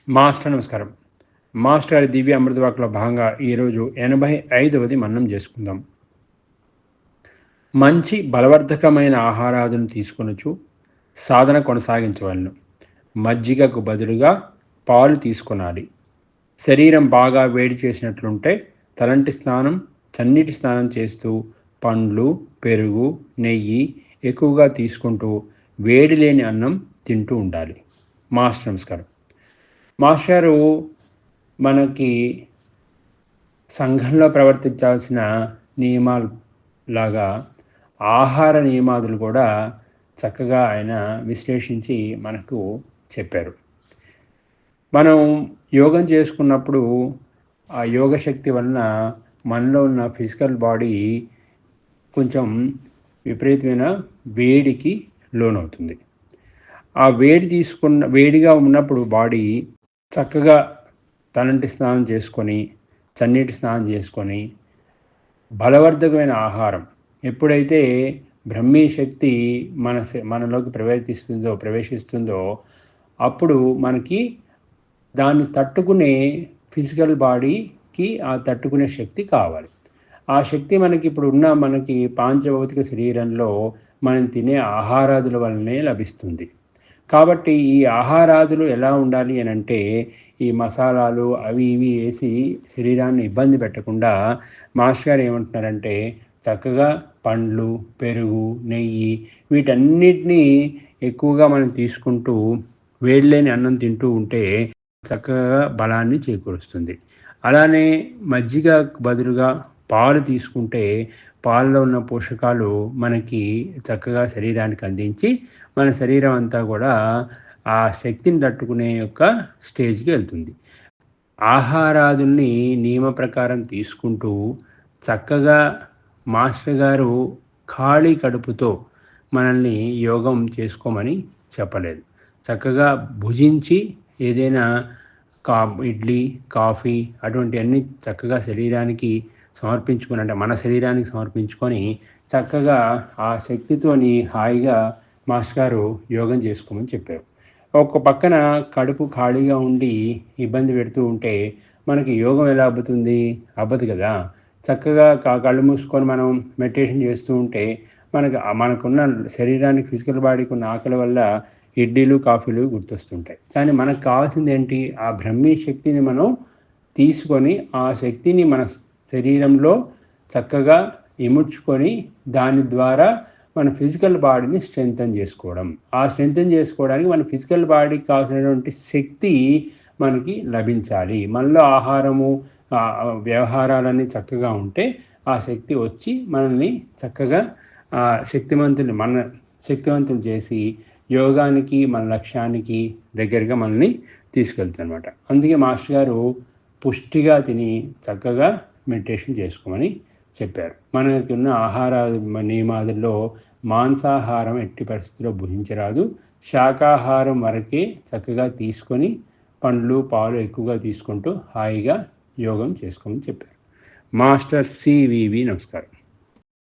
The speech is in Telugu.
మాస్టర్ నమస్కారం. మాస్టర్ గారి దివ్య అమృతవాకులో భాగంగా ఈరోజు 85వది మననం చేసుకుందాం. మంచి బలవర్ధకమైన ఆహారాదులను తీసుకొనుచు సాధన కొనసాగించవలను. మజ్జిగకు బదులుగా పాలు తీసుకొనాలి. శరీరం బాగా వేడి చేసినట్లుంటే తలంటి స్నానం, చన్నీటి స్నానం చేస్తూ పండ్లు, పెరుగు, నెయ్యి ఎక్కువగా తీసుకుంటూ వేడి లేని అన్నం తింటూ ఉండాలి. మాస్టర్ నమస్కారం. మాస్టర్ గారు మనకి సంఘంలో ప్రవర్తించాల్సిన నియమాలు లాగా ఆహార నియమాదులు కూడా చక్కగా ఆయన విశ్లేషించి మనకు చెప్పారు. మనం యోగం చేసుకున్నప్పుడు ఆ యోగ శక్తి వలన మనలో ఉన్న ఫిజికల్ బాడీ కొంచెం విపరీతమైన వేడికి లోనవుతుంది. ఆ వేడిగా ఉన్నప్పుడు బాడీ చక్కగా తలంటి స్నానం చేసుకొని, చన్నీటి స్నానం చేసుకొని, బలవర్ధకమైన ఆహారం ఎప్పుడైతే బ్రహ్మీ శక్తి మనలోకి ప్రవేశిస్తుందో అప్పుడు మనకి దాన్ని తట్టుకునే ఫిజికల్ బాడీకి ఆ తట్టుకునే శక్తి కావాలి. ఆ శక్తి మనకి పాంచభౌతిక శరీరంలో మనం తినే ఆహారాదుల వల్లనే లభిస్తుంది. కాబట్టి ఈ ఆహారాదులు ఎలా ఉండాలి అని అంటే, ఈ మసాలాలు అవి ఇవి వేసి శరీరాన్ని ఇబ్బంది పెట్టకుండా మాస్టర్ గారు ఏమంటున్నారంటే, చక్కగా పండ్లు, పెరుగు, నెయ్యి వీటన్నిటినీ ఎక్కువగా మనం తీసుకుంటూ వేడిలేని అన్నం తింటూ ఉంటే చక్కగా బలాన్ని చేకూరుస్తుంది. అలానే మజ్జిగ బదులుగా పాలు తీసుకుంటే పాలలో ఉన్న పోషకాలు మనకి చక్కగా శరీరానికి అందించి మన శరీరం అంతా కూడా ఆ శక్తిని తట్టుకునే యొక్క స్టేజ్కి వెళ్తుంది. ఆహారాదుల్ని నియమ ప్రకారం తీసుకుంటూ చక్కగా మాస్టర్ గారు ఖాళీ కడుపుతో మనల్ని యోగం చేసుకోమని చెప్పలేదు. చక్కగా భుజించి ఏదైనా ఇడ్లీ, కాఫీ అటువంటివన్నీ చక్కగా శరీరానికి సమర్పించుకొని, అంటే మన శరీరానికి సమర్పించుకొని చక్కగా ఆ శక్తితోని హాయిగా మాస్టర్ గారు యోగం చేసుకోమని చెప్పారు. ఒక పక్కన కడుపు ఖాళీగా ఉండి ఇబ్బంది పెడుతూ ఉంటే మనకి యోగం ఎలా అబ్బుతుంది? అబ్బదు కదా. చక్కగా కళ్ళు మూసుకొని మనం మెడిటేషన్ చేస్తూ ఉంటే మనకున్న శరీరానికి ఫిజికల్ బాడీకి ఉన్న ఆకలి వల్ల ఇడ్లీలు, కాఫీలు గుర్తొస్తుంటాయి. కానీ మనకు కావాల్సింది ఏంటి? ఆ బ్రహ్మీ శక్తిని మనం తీసుకొని ఆ శక్తిని మన శరీరంలో చక్కగా ఇముడ్చుకొని దాని ద్వారా మన ఫిజికల్ బాడీని స్ట్రెంగ్తన్ చేసుకోవడం. ఆ స్ట్రెంగ్తన్ చేసుకోవడానికి మన ఫిజికల్ బాడీకి కావాల్సినటువంటి శక్తి మనకి లభించాలి. మనలో ఆహారము, వ్యవహారాలన్నీ చక్కగా ఉంటే ఆ శక్తి వచ్చి మనల్ని చక్కగా శక్తివంతులు చేసి యోగానికి, మన లక్ష్యానికి దగ్గరగా మనల్ని తీసుకెళ్తుందన్నమాట. అందుకే మాస్టర్ గారు పుష్టిగా తిని చక్కగా మెడిటేషన్ చేసుకోమని చెప్పారు. మనకున్న ఆహార నియమాదుల్లో మాంసాహారం ఎట్టి పరిస్థితుల్లో భుజించరాదు. శాకాహారం వరకే చక్కగా తీసుకొని పండ్లు, పాలు ఎక్కువగా తీసుకుంటూ హాయిగా యోగం చేసుకోమని చెప్పారు. Master CVV. నమస్కారం.